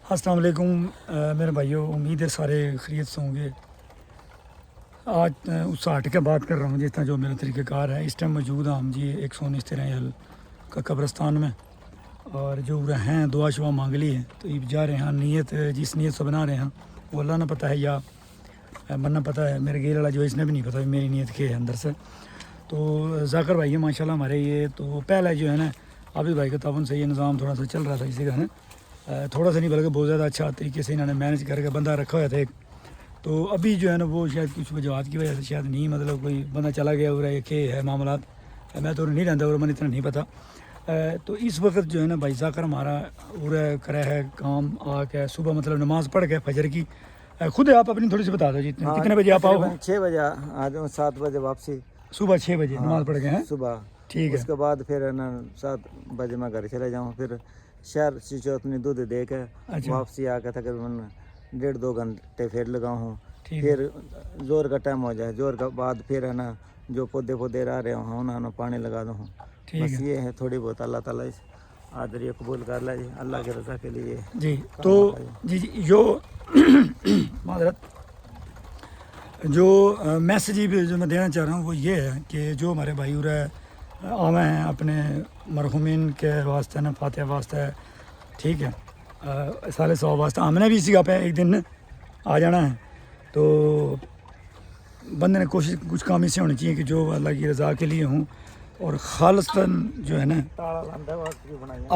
السلام علیکم میرے بھائیوں، امید ہے سارے خیریت سے ہوں گے۔ آج اس سے ہٹ کے بات کر رہا ہوں جس طرح جو میرا طریقہ کار ہے۔ اس ٹائم موجود ہوں ہم جی 119 13 کا قبرستان میں، اور جو ہیں دعا شعا مانگ لی ہے تو یہ جا رہے ہیں۔ نیت جس نیت سے بنا رہے ہیں وہ اللہ نے پتہ ہے یا مننا پتہ ہے، میرے گیل والا جو اس نے بھی نہیں پتہ میری نیت کے ہے اندر سے۔ تو ذاکر بھائی ماشاء اللہ ہمارے یہ تو پہلے جو ہے نا عابد بھائی کے تعاون سے یہ نظام تھوڑا سا چل رہا تھا اسی کا نا، تھوڑا سا نہیں بلکہ بہت زیادہ اچھا طریقے سے انہوں نے مینیج کر کے بندہ رکھا ہوا تھا ایک۔ تو ابھی جو ہے نا وہ شاید کچھ وجوہات کی وجہ سے شاید نہیں، مطلب کوئی بندہ چلا گیا اور یہ کہ ہے معاملات، میں تو نہیں رہتا اور من اتنا نہیں پتہ۔ تو اس وقت جو ہے نا بھائی ذاکر ہمارا پورا کرا ہے کام آ کے صبح مطلب نماز پڑھ کے فجر کی۔ خود آپ اپنی تھوڑی سی بتا دو جی کتنے بجے آپ آؤ؟ 6 بجے آ جاؤں، 7 بجے واپسی، صبح 6 بجے نماز پڑھ کے ہیں صبح۔ ٹھیک ہے، اس کے بعد پھر نا 7 بجے میں گھر چلے جاؤں، پھر شہر سے اپنی دودھ دے کے واپسی آ کے تقریباً 1.5-2 گھنٹے پھر لگاؤں ہوں۔ پھر زور کا ٹائم ہو جائے، زور کے بعد پھر ہے نا جو پودے رہ رہے ہوں انہوں نے پانی لگا دوں ہوں۔ بس یہ ہے تھوڑی بہت، اللہ تعالیٰ اس آدری قبول کر لے جی، اللہ کی رضا کے لیے جی۔ تو جی جو معذرت جو میسیج جو میں دینا چاہ رہا ہوں وہ یہ ہے کہ جو ہمارے بھائی آوے ہیں اپنے مرحومین کے واسطے نا فاتحہ واسطے، ٹھیک ہے، سال 100 واسطے ہم نے بھی اسی کا پہ ایک دن آ جانا ہے۔ تو بندے نے کوشش کچھ کام اس سے ہونی چاہیے کہ جو اللہ کی رضا کے لیے ہوں اور خالصتاً جو ہے نا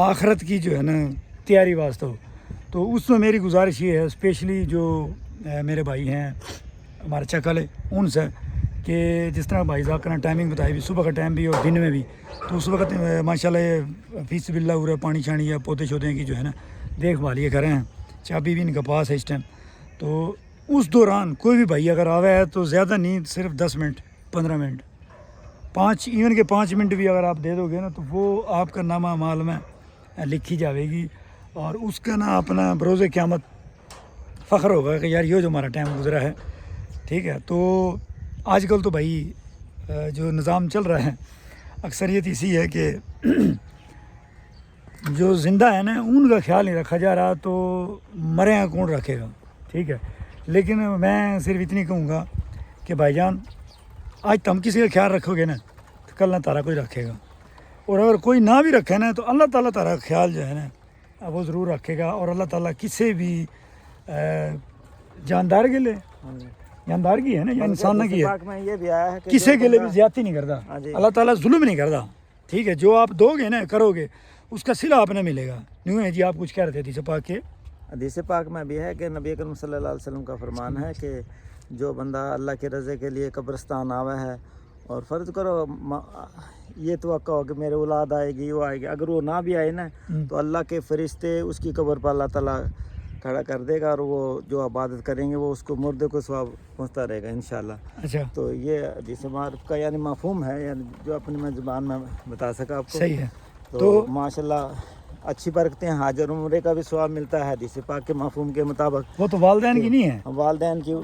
آخرت کی جو ہے نا تیاری واسطہ ہو۔ تو اس میں میری گزارش یہ ہے اسپیشلی جو میرے بھائی ہیں ہمارے چکلے ان سے، کہ جس طرح بھائی ذاکر نے ٹائمنگ بتائی بھی صبح کا ٹائم بھی اور دن میں بھی، تو اس وقت ماشاء اللہ یہ فی سبیل اللہ ہو پانی شانی یا پودے شودے کی جو ہے نا دیکھ بھال یہ کریں ہیں، چابی بھی ان کے پاس ہے اس ٹائم۔ تو اس دوران کوئی بھی بھائی اگر آوے ہے تو زیادہ نہیں، صرف 10 منٹ 15 منٹ 5 منٹ بھی اگر آپ دے دو گے نا تو وہ آپ کا نامہ اعمال میں لکھی جاوے گی، اور اس کا نا اپنا بروز قیامت فخر ہوگا کہ یار یہ جو ہمارا ٹائم گزرا ہے، ٹھیک ہے۔ تو آج کل تو بھائی جو نظام چل رہا ہے اکثریت اسی ہے کہ جو زندہ ہے نا ان کا خیال نہیں رکھا جا رہا، تو مرے ہیں کون رکھے گا، ٹھیک ہے۔ لیکن میں صرف اتنی کہوں گا کہ بھائی جان آج تم کسی کا خیال رکھو گے نا تو کل نہ تارا کوئی رکھے گا، اور اگر کوئی نہ بھی رکھے نا تو اللہ تعالیٰ تارا خیال جو ہے نا وہ ضرور رکھے گا، اور اللہ تعالیٰ کسی بھی جاندار کے لیے جاندار کی ہے نا یا انسان نہ کی ہے، یہ بھی آیا ہے کہ کسی کے لیے بھی زیادتی نہیں کرتا، اللہ تعالیٰ ظلم نہیں کرتا، ٹھیک ہے۔ جو آپ دو گے نا کرو گے اس کا صلہ آپ نے ملے گا۔ یوں ہے جی آپ کچھ کہہ رہے تھے حدیث پاک کے؟ حدیث پاک میں بھی ہے کہ نبی اکرم صلی اللہ علیہ وسلم کا فرمان ہے کہ جو بندہ اللہ کے رضا کے لیے قبرستان آوا ہے، اور فرض کرو یہ توقع ہو کہ میرے اولاد آئے گی وہ آئے گی، اگر وہ نہ بھی آئے نا تو اللہ کے فرشتے اس کی قبر پر اللہ تعالیٰ کھڑا کر دے گا، اور وہ جو عبادت کریں گے وہ اس کو مردے کو ثواب پہنچتا رہے گا انشاءاللہ۔ اچھا، تو یہ حدیث معروف کا یعنی مفہوم ہے، یعنی جو اپنی میں زبان میں بتا سکا آپ کو، صحیح ہے۔ تو ماشاءاللہ اچھی برکتیں ہیں، حاج اور عمرے کا بھی ثواب ملتا ہے حدیث پاک کے مفہوم کے مطابق۔ وہ تو والدین کی نہیں ہے،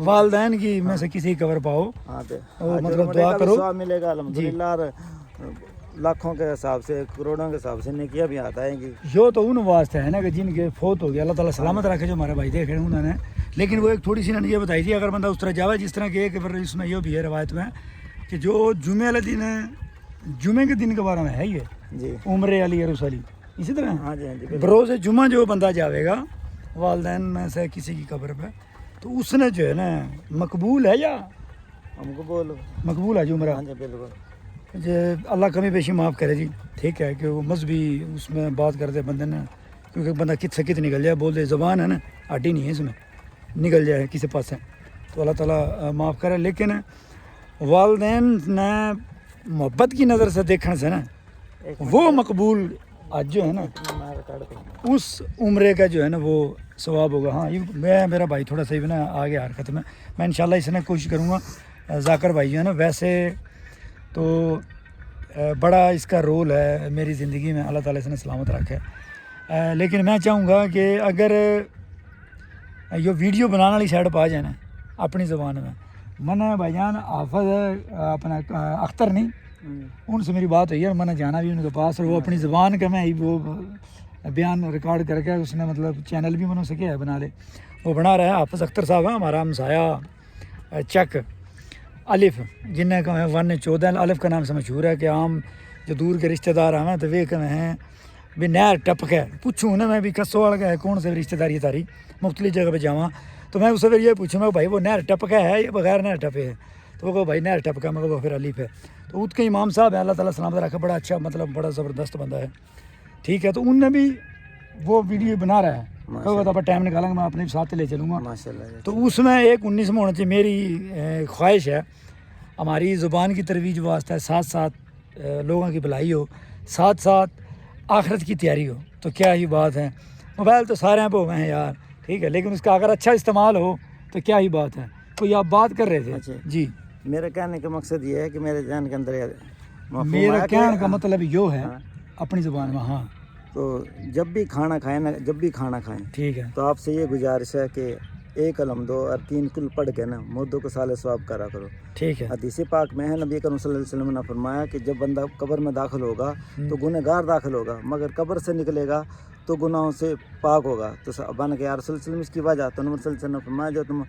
والدین کی میں سے کسی قبر پاؤ مطلب دعا کرو، ثواب ملے گا الحمدللہ، اور لاکھوں کے حساب سے کروڑوں کے حساب سے نیکیاں بھی آتا ہے گی۔ جو تو ان واسطے ہے نا کہ جن کے فوت ہو گیا، اللہ تعالیٰ سلامت رکھے جو ہمارے بھائی دیکھ رہے ہیں انہوں نے۔ لیکن وہ ایک تھوڑی سی نے یہ بتائی تھی اگر بندہ اس طرح جاوے جس طرح کہ اس میں یہ بھی ہے روایت میں کہ جو جمعے والے دن ہے، جمعے کے دن کے بارے میں ہے یہ جی عمرے علی عروس علی، اسی طرح ہاں جی بروز جمعہ جو بندہ جاوے گا والدین میں سے کسی کی قبر پہ، تو اس نے جو ہے نا مقبول ہے یا ہم کو بولو مقبول ہے جو عمرہ، ہاں جی بالکل جو اللہ کمی بیشی معاف کرے جی، ٹھیک ہے۔ کہ وہ مذہبی اس میں بات کرتے بندے نے، کیونکہ بندہ کت سے کت نکل جائے، بول دے زبان ہے نا ہڈی نہیں ہے اس میں، نکل جائے کسی پاس سے تو اللہ تعالیٰ معاف کرے۔ لیکن والدین نے محبت کی نظر سے دیکھنے سے نا وہ مقبول آج جو ہے نا اس عمرے کا جو ہے نا وہ ثواب ہوگا۔ ہاں یہ میرا بھائی تھوڑا سا بھی نا آگے حرکت میں انشاءاللہ اس نے کوشش کروں گا۔ ذاکر بھائی جو ہے نا ویسے تو بڑا اس کا رول ہے میری زندگی میں، اللہ تعالیٰ اس نے سلامت رکھے، لیکن میں چاہوں گا کہ اگر یہ ویڈیو بنانے والی سائڈ پہ آ جائے نا اپنی زبان میں، من بھائی جان حافظ اپنا اختر نہیں ان سے میری بات ہوئی ہے، میں نے جانا بھی ان کے پاس، اور وہ اپنی زبان کا میں وہ بیان ریکارڈ کر کے اس نے مطلب چینل بھی بنا سکے ہے بنا لے. وہ بنا رہا ہے حافظ اختر صاحب ہیں ہمارا ہمسایہ چک الف جن کا 114 الف کا نام سے مشہور ہے کہ عام جو دور کے رشتہ دار آئیں تو وہ کہ ہیں بھی نہر ٹپک ہے پوچھوں نا میں بھی کسوال کا ہے کون سے رشتہ داری تاری مختلف جگہ پہ جاواں تو میں اس سے پھر یہ پوچھوں میں بھائی وہ نہر ٹپکا ہے یا بغیر نہر ٹپے ہے تو وہ کہو بھائی نہر ٹپکا میں کہو پھر الف ہے. تو اس کے امام صاحب ہیں اللہ تعالیٰ سلامت رکھے بڑا اچھا مطلب بڑا زبردست بندہ ہے ٹھیک ہے. تو ان نے بھی وہ ویڈیو بنا رہا ہے تو ٹائم نکالیں گا میں اپنے ساتھ لے چلوں گا. ماشاءاللہ. تو اس میں ایک 19 میں ہونا چاہیے. میری خواہش ہے ہماری زبان کی ترویج واسطہ ہے ساتھ ساتھ لوگوں کی بھلائی ہو ساتھ ساتھ آخرت کی تیاری ہو تو کیا ہی بات ہے. موبائل تو سارے ہیں پہ ہیں یار ٹھیک ہے لیکن اس کا اگر اچھا استعمال ہو تو کیا ہی بات ہے. کوئی آپ بات کر رہے تھے. اچھا جی میرے کہنے کا مقصد یہ ہے کہ میرے ذہن کے اندر مفہوم میرا آیا کہ کہنے کا مطلب یہ ہے اپنی زبان میں. ہاں تو جب بھی کھانا کھائیں نا جب بھی کھانا کھائیں ٹھیک ہے تو آپ سے یہ گزارش ہے کہ 1 قلم 2 اور 3 کل پڑھ کے نا مردوں کو سال ثواب کرا کرو. ٹھیک ہے. حدیث پاک میں ہے نبی کریم صلی اللہ علیہ وسلم نے فرمایا کہ جب بندہ قبر میں داخل ہوگا تو گنہگار داخل ہوگا مگر قبر سے نکلے گا تو گناہوں سے پاک ہوگا. تو صحابہ نے کہا یا رسول اللہ صلی اللہ علیہ وسلم اس کی وجہ تو نبی صلی اللہ علیہ وسلم نے فرمایا جو تم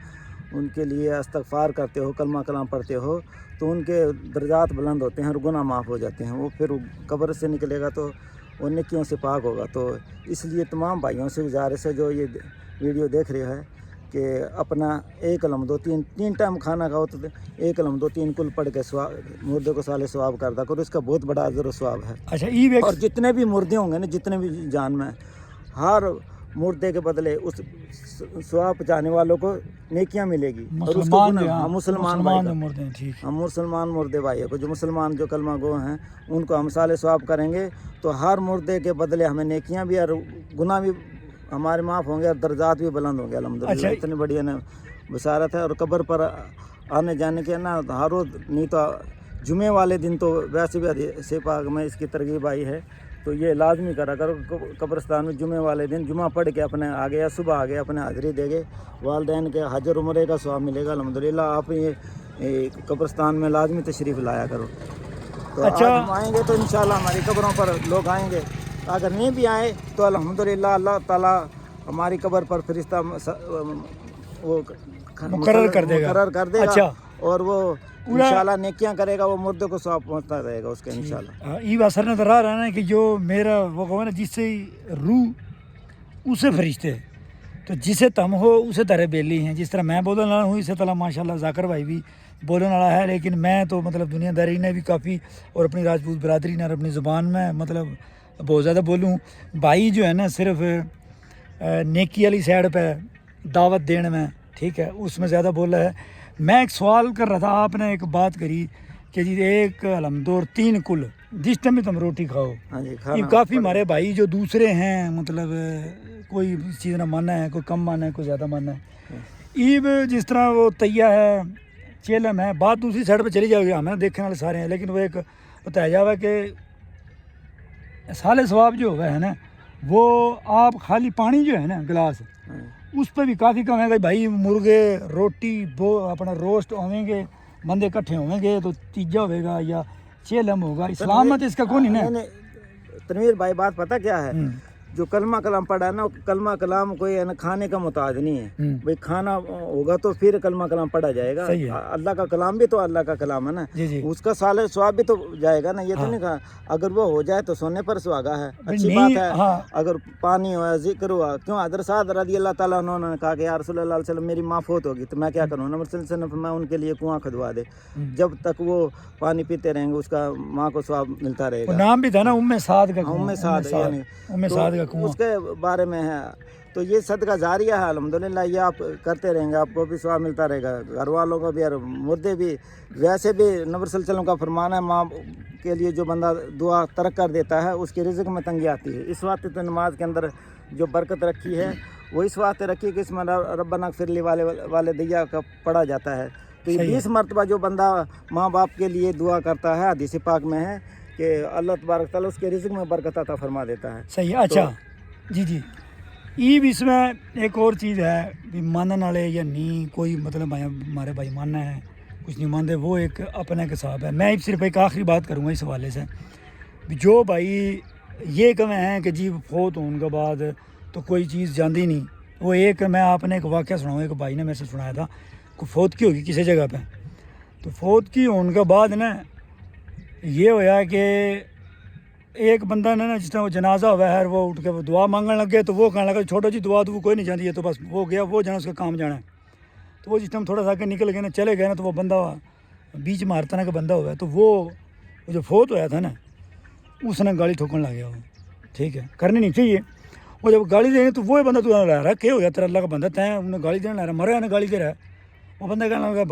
ان کے لیے استغفار کرتے ہو کلمہ کلام پڑھتے ہو تو ان کے درجات بلند ہوتے ہیں اور گناہ معاف ہو جاتے ہیں. وہ پھر قبر سے نکلے گا تو وہ نیکیوں سے پاک ہوگا. تو اس لیے تمام بھائیوں سے گزارش ہے جو یہ ویڈیو دیکھ رہے ہیں کہ اپنا 1 قلم 2 3 ٹائم کھانا کھاؤ تو 1 قلم 2 3 کل پڑھ کے مردے کو سال ثواب کرتا کرو. اس کا بہت بڑا اجر و ثواب ہے. اچھا اور جتنے بھی مردے ہوں گے نا جتنے بھی جان میں ہر مردے کے بدلے اس ثواب پہنچانے والوں کو نیکیاں ملے گی. اور اس کو مسلمان مردے ہیں ٹھیک. ہم مسلمان مردے بھائی کو جو مسلمان جو کلمہ گو ہیں ان کو ہم سال ثواب کریں گے تو ہر مردے کے بدلے ہمیں نیکیاں بھی اور گناہ بھی ہمارے معاف ہوں گے اور درجات بھی بلند ہوں گے الحمدللہ. اتنی بڑی نا بشارت ہے. اور قبر پر آنے جانے کے نا ہر روز نہیں تو جمعے والے دن تو ویسے بھی حدیث پاک میں اس کی ترغیب آئی ہے تو یہ لازمی کرا کرو قبرستان میں جمعے والے دن جمعہ پڑھ کے اپنے آگے یا صبح آگے اپنے حاضری دے گے والدین کے حج اور عمرے کا ثواب ملے گا الحمدللہ. آپ یہ قبرستان میں لازمی تشریف لایا کرو. تو اچھا ہم آئیں گے تو انشاءاللہ ہماری قبروں پر لوگ آئیں گے. اگر نہیں بھی آئے تو الحمدللہ اللہ تعالیٰ ہماری قبر پر فرشتہ وہ مقرر کر دے گا. اچھا اور وہ انشاءاللہ نیکیاں کرے گا وہ مردوں کو ثواب پہنچتا رہے گا اس کے انشاءاللہ. یہ اثر نظر آ رہا ہے کہ جو میرا وہ کہو نا جس سے روح اسے فرشتے تو جسے تم ہو اسے طرح بیلی ہیں. جس طرح میں بولنے والا ہوں اسی طرح ماشاءاللہ ذاکر بھائی بھی بولنے والا ہے لیکن میں تو مطلب دنیا داری نے بھی کافی اور اپنی راجپوت برادری نے اور اپنی زبان میں مطلب بہت زیادہ بولوں. بھائی جو ہے نا صرف نیکی والی سائڈ پہ دعوت دینے میں ٹھیک ہے اس میں زیادہ بول رہا ہے. میں ایک سوال کر رہا تھا آپ نے ایک بات کری کہ جی 1 قلم 2 اور 3 کل جس ٹائم بھی تم روٹی کھاؤ. یہ کافی ہمارے بھائی جو دوسرے ہیں مطلب کوئی چیز نہ ماننا ہے کوئی کم ماننا ہے کوئی زیادہ ماننا ہے. عید جس طرح وہ تیا ہے چیلم ہے بات دوسری سائڈ پہ چلی جائے گی ہمیں دیکھنے والے سارے ہیں لیکن وہ ایک بتایا ہوا ہے کہ سال ثواب جو ہوا ہے نا وہ آپ خالی پانی جو ہے نا گلاس اس پہ بھی کافی کم ہے کہ بھائی مرغے روٹی اپنا روسٹ ہوئیں گے بندے کٹھے ہوئیں گے تو تیجا ہوئے گا یا چیلم ہوگا. اسلام میں تو اس کا کون ہی نا. تنویر بھائی بات پتہ کیا ہے جو کلمہ کلام پڑھا ہے نا کلمہ کلام کوئی کھانے کا محتاج نہیں ہے. بھائی کھانا ہوگا تو پھر کلمہ کلام پڑھا جائے گا. اللہ کا کلام بھی تو اللہ کا کلام ہے نا اس کا سال ثواب بھی تو جائے گا نا. یہ تو نہیں کہا اگر وہ ہو جائے تو سونے پر سہاگا ہے اچھی بات ہے. اگر پانی ہوا ذکر ہوا کیوں حضرت سعد رضی اللہ تعالیٰ عنہ نے کہا کہ یا رسول اللہ علیہ وسلم میری ماں فوت ہوگی تو میں کیا کروں. نبی صلی اللہ علیہ وسلم میں ان کے لیے کنواں کھدوا دے جب تک وہ پانی پیتے رہیں گے اس کا ماں کو ثواب ملتا رہے گا. نام بھی تھا نا ام سعد کا. ام سعد یعنی ام سعد کا کنواں اس کے بارے میں ہے. تو یہ صدقہ جاریہ ہے الحمدللہ. یہ آپ کرتے رہیں گے آپ کو بھی ثواب ملتا رہے گا گھر والوں کو بھی اور مردے بھی. ویسے بھی نبی صلی اللہ علیہ وسلم کا فرمان ہے ماں کے لیے جو بندہ دعا ترک کر دیتا ہے اس کے رزق میں تنگی آتی ہے. اس وقت تو نماز کے اندر جو برکت رکھی ہے وہ اس وقت رکھی کہ اس میں ربنا اغفر لی والدیہ کا پڑھا جاتا ہے. تو یہ 20 مرتبہ جو بندہ ماں باپ کے لیے دعا کرتا ہے حدیث پاک میں ہے کہ اللہ تبارک تعالیٰ اس کے رزق میں برکت عطا فرما دیتا ہے. صحیح. اچھا جی یہ بھی اس میں ایک اور چیز ہے بھی ماننے والے یا نہیں کوئی مطلب ہمارے بھائی ماننا ہے کچھ نہیں مانتے وہ ایک اپنا ایک حساب ہے. میں صرف ایک آخری بات کروں گا اس حوالے سے جو بھائی یہ کم ہیں کہ جی فوت ہونے کے بعد تو کوئی چیز جاندی نہیں. وہ ایک میں آپ نے ایک واقعہ سناؤں, ایک بھائی نے میرے سے سنایا تھا کہ فوت کی ہوگی کسی جگہ پہ, تو فوت کی ہونے کے بعد نا یہ ہویا کہ ایک بندہ نے نا جس طرح وہ جنازہ ہوا ہے وہ اٹھ کے وہ دعا مانگنے لگ گیا, تو وہ کہنے لگا چھوٹا جی دعا تو وہ کوئی نہیں جانتی ہے, تو بس وہ گیا, وہ جانا اس کا کام جانا ہے. تو وہ جس ٹائم تھوڑا سا آگے نکل گئے نا, چلے گئے نا, تو وہ بندہ بیچ میں ہر طرح کا بندہ ہوا ہے, تو وہ جو فوت ہوا تھا نا اس نے گاڑی ٹھوکنے لگ گیا وہ. ٹھیک ہے, کرنی نہیں چاہیے. وہ جب گاڑی دے تو وہ بندہ تو لا رہا ہے کہ ہو گیا تیرا اللہ کا بندہ, تین انہیں گاڑی دینا لا رہا, مرا ہے نا گاڑی دے رہا ہے. وہ بندہ کہنے لگا